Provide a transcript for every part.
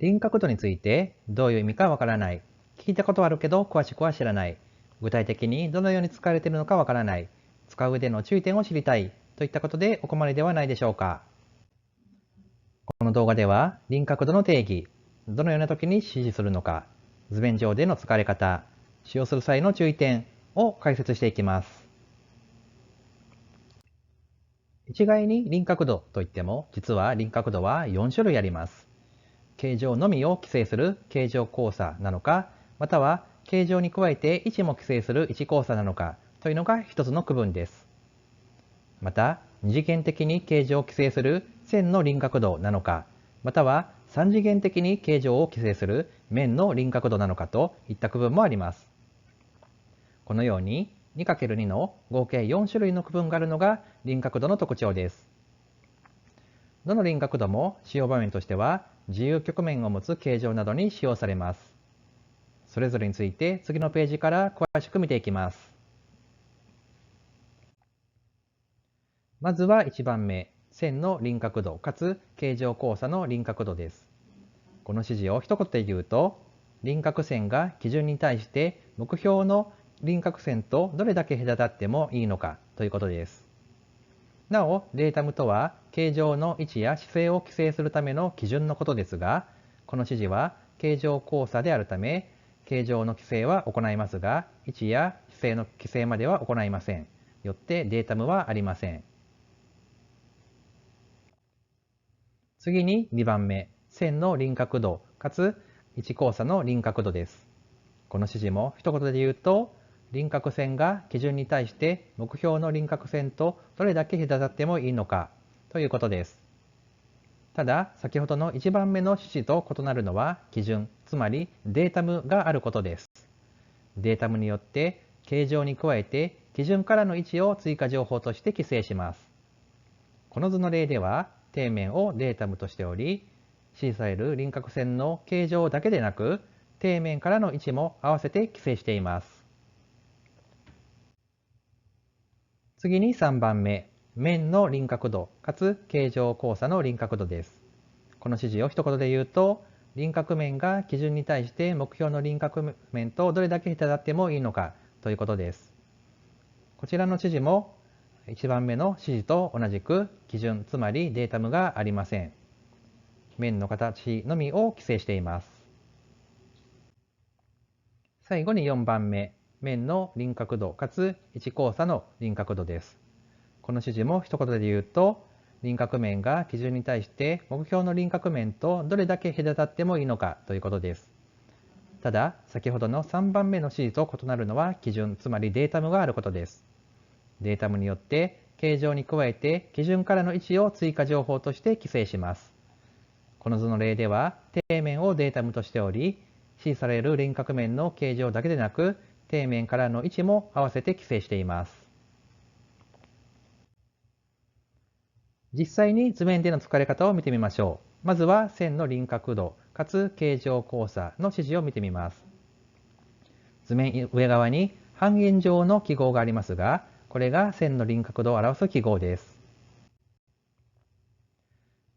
輪郭度についてどういう意味かわからない。聞いたことはあるけど詳しくは知らない。具体的にどのように使われているのかわからない。使う上での注意点を知りたい。といったことでお困りではないでしょうか。この動画では輪郭度の定義、どのような時に指示するのか、図面上での使われ方、使用する際の注意点を解説していきます。一概に輪郭度といっても、実は輪郭度は4種類あります。形状のみを規制する形状交差なのか、または形状に加えて位置も規制する位置交差なのかというのが一つの区分です。また、二次元的に形状を規制する線の輪郭度なのか、または三次元的に形状を規制する面の輪郭度なのかといった区分もあります。このように 2×2 の合計4種類の区分があるのが輪郭度の特徴です。どの輪郭度も使用場面としては自由曲面を持つ形状などに使用されます。それぞれについて次のページから詳しく見ていきます。まずは1番目、線の輪郭度かつ形状交差の輪郭度です。この指示を一言で言うと、輪郭線が基準に対して目標の輪郭線とどれだけ隔たってもいいのかということです。なお、データムとは形状の位置や姿勢を規制するための基準のことですが、この指示は形状交差であるため、形状の規制は行いますが、位置や姿勢の規制までは行いません。よってデータムはありません。次に2番目、線の輪郭度かつ位置交差の輪郭度です。この指示も一言で言うと、輪郭線が基準に対して目標の輪郭線とどれだけ隔たってもいいのかということです。ただ、先ほどの1番目の指示と異なるのは基準、つまりデータムがあることです。データムによって形状に加えて基準からの位置を追加情報として規制します。この図の例では、底面をデータムとしており、指示される輪郭線の形状だけでなく、底面からの位置も合わせて規制しています。次に3番目、面の輪郭度かつ形状交差の輪郭度です。この指示を一言で言うと、輪郭面が基準に対して目標の輪郭面とどれだけ隔たってもいいのかということです。こちらの指示も1番目の指示と同じく基準、つまりデータムがありません。面の形のみを規制しています。最後に4番目、面の輪郭度かつ位置交差の輪郭度です。この指示も一言で言うと、輪郭面が基準に対して目標の輪郭面とどれだけ隔たってもいいのかということです。ただ、先ほどの3番目の指示と異なるのは基準、つまりデータムがあることです。データムによって形状に加えて基準からの位置を追加情報として規制します。この図の例では、底面をデータムとしており、指示される輪郭面の形状だけでなく、底面からの位置も合わせて規制しています。実際に図面での使われ方を見てみましょう。まずは線の輪郭度かつ形状交差の指示を見てみます。図面上側に半円状の記号がありますが、これが線の輪郭度を表す記号です。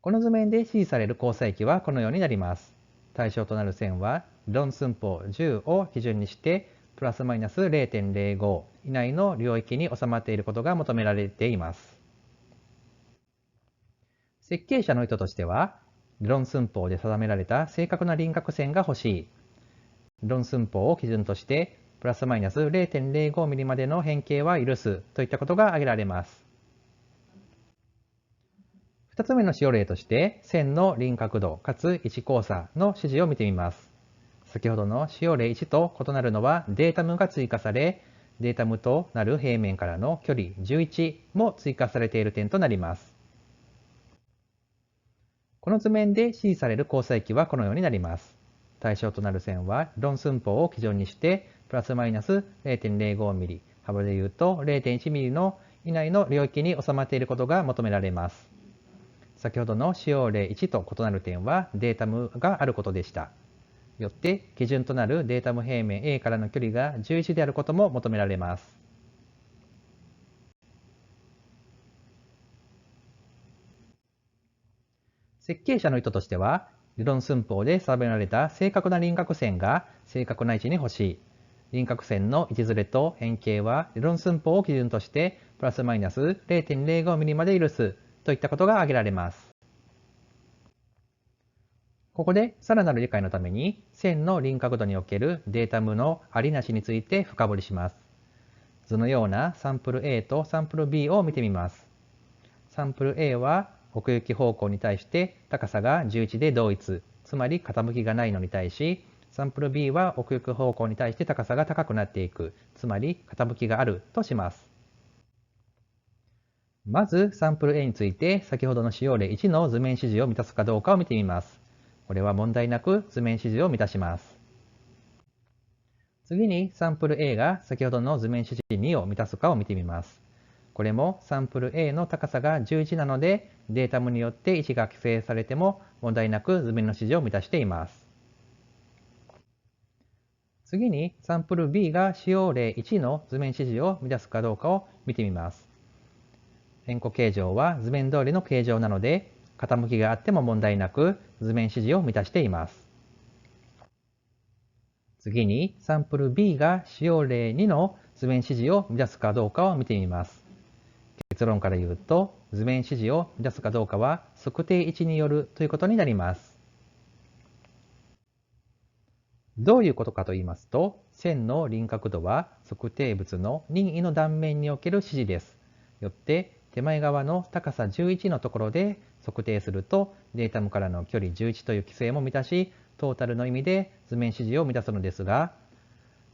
この図面で指示される交差域はこのようになります。対象となる線は理論寸法10を基準にしてプラスマイナス 0.05 以内の領域に収まっていることが求められています。設計者の意図としては、理論寸法で定められた正確な輪郭線が欲しい。理論寸法を基準として、プラスマイナス 0.05 ミリまでの変形は許すといったことが挙げられます。2つ目の使用例として、線の輪郭度かつ位置交差の指示を見てみます。先ほどの使用例1と異なるのはデータムが追加され、データムとなる平面からの距離11も追加されている点となります。この図面で指示される交差域はこのようになります。対象となる線は理論寸法を基準にして、プラスマイナス 0.05 ミリ、幅で言うと 0.1 ミリの以内の領域に収まっていることが求められます。先ほどの使用例1と異なる点はデータムがあることでした。よって基準となるデータム平面 A からの距離が11であることも求められます。設計者の意図としては、理論寸法で定められた正確な輪郭線が正確な位置に欲しい。輪郭線の位置ずれと変形は理論寸法を基準としてプラスマイナス 0.05mm まで許すといったことが挙げられます。ここでさらなる理解のために線の輪郭度におけるデータ無のありなしについて深掘りします。図のようなサンプル A とサンプル B を見てみます。サンプル A は奥行き方向に対して高さが11で同一、つまり傾きがないのに対し、サンプル B は奥行き方向に対して高さが高くなっていく、つまり傾きがあるとします。まずサンプル A について先ほどの使用例1の図面指示を満たすかどうかを見てみます。これは問題なく図面指示を満たします。次にサンプル A が先ほどの図面指示2を満たすかを見てみます。これもサンプル A の高さが11なので、データ無によって位置が規制されても問題なく図面の指示を満たしています。次にサンプル B が使用例1の図面指示を満たすかどうかを見てみます。変更形状は図面通りの形状なので、傾きがあっても問題なく図面指示を満たしています。次にサンプル B が使用例2の図面指示を満たすかどうかを見てみます。結論から言うと、図面指示を満たすかどうかは測定位置によるということになります。どういうことかと言いますと、線の輪郭度は測定物の任意の断面における指示です。よって手前側の高さ11のところで測定すると、データ無からの距離11という規制も満たし、トータルの意味で図面指示を満たすのですが、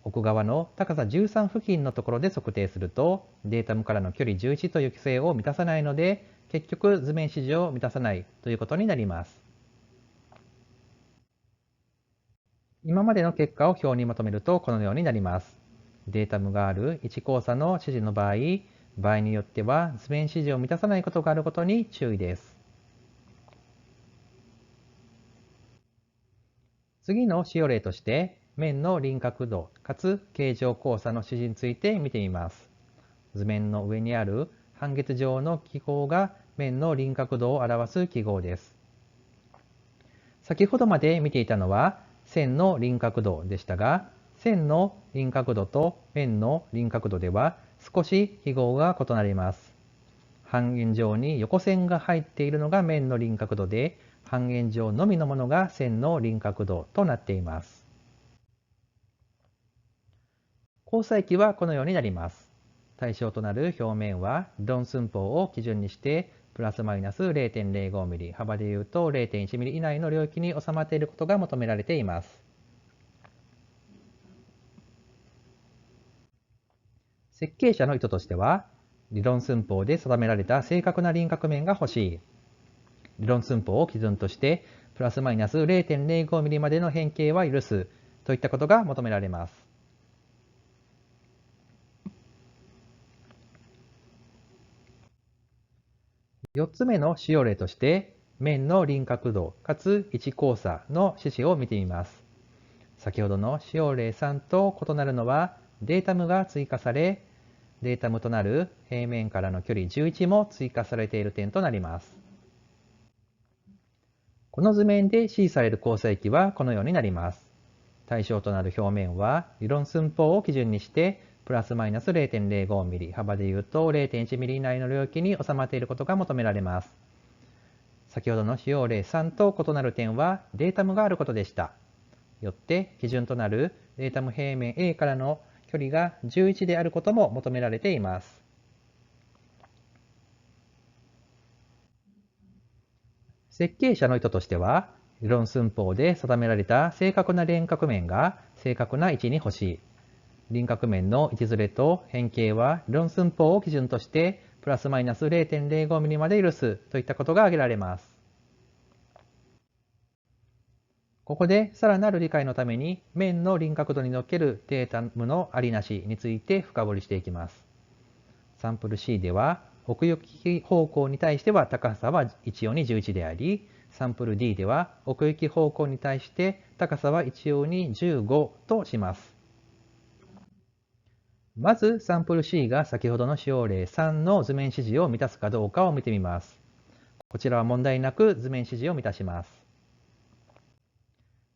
奥側の高さ13付近のところで測定すると、データ無からの距離11という規制を満たさないので、結局図面指示を満たさないということになります。今までの結果を表にまとめるとこのようになります。データ無がある1交差の指示の場合、場合によっては図面指示を満たさないことがあることに注意です。次の使用例として、面の輪郭度かつ形状交差の指示について見てみます。図面の上にある半月状の記号が面の輪郭度を表す記号です。先ほどまで見ていたのは線の輪郭度でしたが、線の輪郭度と面の輪郭度では少し記号が異なります。半円状に横線が入っているのが面の輪郭度で、半円状のみのものが線の輪郭度となっています。交差域はこのようになります。対象となる表面は理論寸法を基準にしてプラスマイナス 0.05mm、幅でいうと 0.1mm 以内の領域に収まっていることが求められています。設計者の意図としては、理論寸法で定められた正確な輪郭面が欲しい。理論寸法を基準としてプラスマイナス 0.05mm までの変形は許すといったことが求められます。4つ目の使用例として、面の輪郭度かつ1交差の指示を見てみます。先ほどの使用例3と異なるのは、データ無が追加され、データ無となる平面からの距離11も追加されている点となります。この図面で指示される交差域はこのようになります。対象となる表面は理論寸法を基準にしてプラスマイナス 0.05mm、幅でいうと 0.1mm 以内の領域に収まっていることが求められます。先ほどの使用例3と異なる点はデータ無があることでした。よって基準となるデータ無平面 A からの距離が11であることも求められています。設計者の意図としては、理論寸法で定められた正確な輪郭面が正確な位置に欲しい。輪郭面の位置ずれと変形は理論寸法を基準としてプラスマイナス 0.05mm まで許すといったことが挙げられます。ここでさらなる理解のために面の輪郭度におけるデータ無のありなしについて深掘りしていきます。サンプル C では奥行き方向に対しては高さは一様に11であり、サンプル D では奥行き方向に対して高さは一様に15とします。まずサンプル C が先ほどの使用例3の図面指示を満たすかどうかを見てみます。こちらは問題なく図面指示を満たします。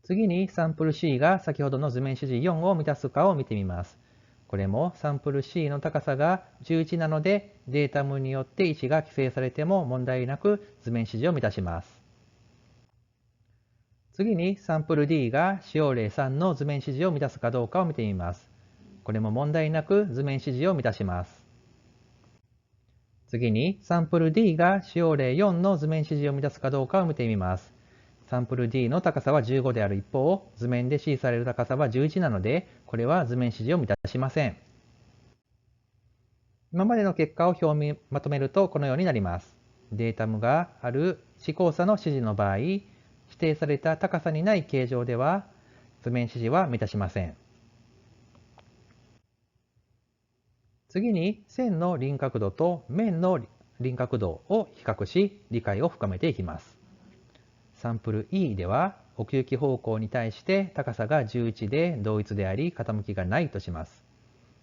次にサンプル C が先ほどの図面指示4を満たすかを見てみます。これもサンプル C の高さが11なので、データムによって位置が規制されても問題なく図面指示を満たします。次にサンプル D が使用例3の図面指示を満たすかどうかを見てみます。これも問題なく図面指示を満たします。次にサンプル D が使用例4の図面指示を満たすかどうかを見てみます。サンプル D の高さは15である一方、図面で指示される高さは11なので、これは図面指示を満たしません。今までの結果を表にまとめるとこのようになります。データムがある指向差の指示の場合、指定された高さにない形状では、図面指示は満たしません。次に線の輪郭度と面の輪郭度を比較し、理解を深めていきます。サンプル E では、奥行き方向に対して高さが11で同一であり、傾きがないとします。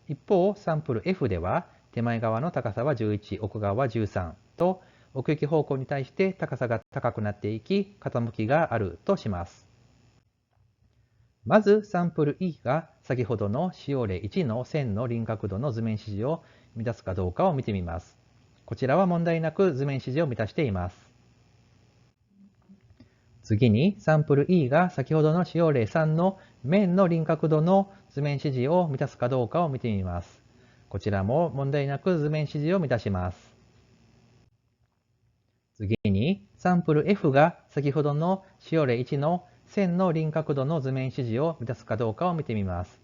一方、サンプル F では、手前側の高さは11、奥側は13と、奥行き方向に対して高さが高くなっていき、傾きがあるとします。まず、サンプル E が先ほどの使用例1の線の輪郭度の図面指示を満たすかどうかを見てみます。こちらは問題なく図面指示を満たしています。次に、サンプル E が先ほどの使用例3の面の輪郭度の図面指示を満たすかどうかを見てみます。こちらも問題なく図面指示を満たします。次に、サンプル F が先ほどの使用例1の線の輪郭度の図面指示を満たすかどうかを見てみます。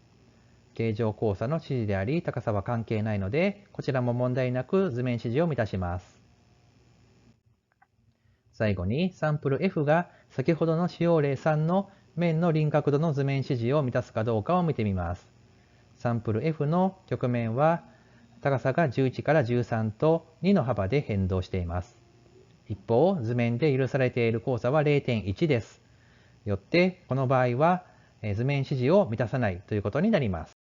形状交差の指示であり、高さは関係ないので、こちらも問題なく図面指示を満たします。最後に、サンプル F が先ほどの使用例3の面の輪郭度の図面指示を満たすかどうかを見てみます。サンプル F の曲面は、高さが11から13と2の幅で変動しています。一方、図面で許されている交差は 0.1 です。よって、この場合は図面指示を満たさないということになります。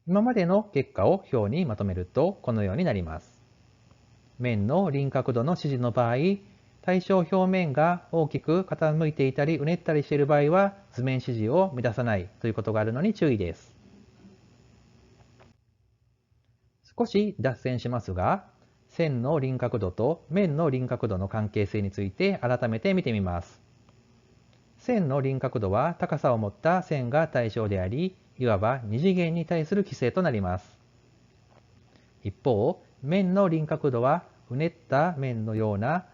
今までの結果を表にまとめると、このようになります。面の輪郭度の指示の場合、対象表面が大きく傾いていたりうねったりしている場合は、図面指示を満たさないということがあるのに注意です。少し脱線しますが、線の輪郭度と面の輪郭度の関係性について改めて見てみます。線の輪郭度は高さを持った線が対象であり、いわば二次元に対する規制となります。一方、面の輪郭度はうねった面のような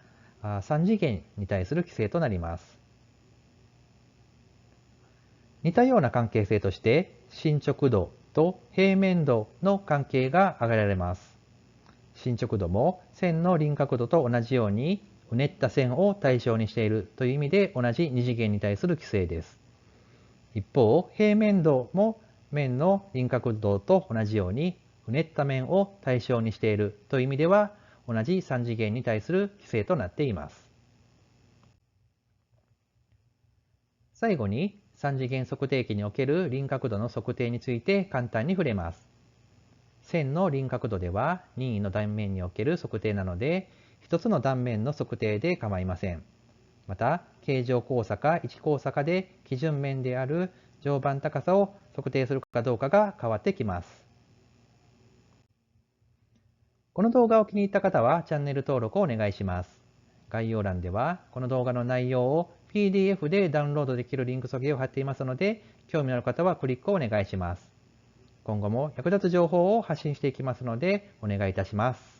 三次元に対する規制となります。似たような関係性として、進捗度と平面度の関係が挙げられます。進捗度も線の輪郭度と同じようにうねった線を対象にしているという意味で同じ二次元に対する規制です。一方、平面度も面の輪郭度と同じようにうねった面を対象にしているという意味では同じ三次元に対する規制となっています。最後に三次元測定器における輪郭度の測定について簡単に触れます。線の輪郭度では任意の断面における測定なので、一つの断面の測定で構いません。また、形状交差か位置交差かで基準面である常磐高さを測定するかどうかが変わってきます。この動画を気に入った方はチャンネル登録をお願いします。概要欄ではこの動画の内容を PDF でダウンロードできるリンク先を貼っていますので、興味のある方はクリックをお願いします。今後も役立つ情報を発信していきますのでお願いいたします。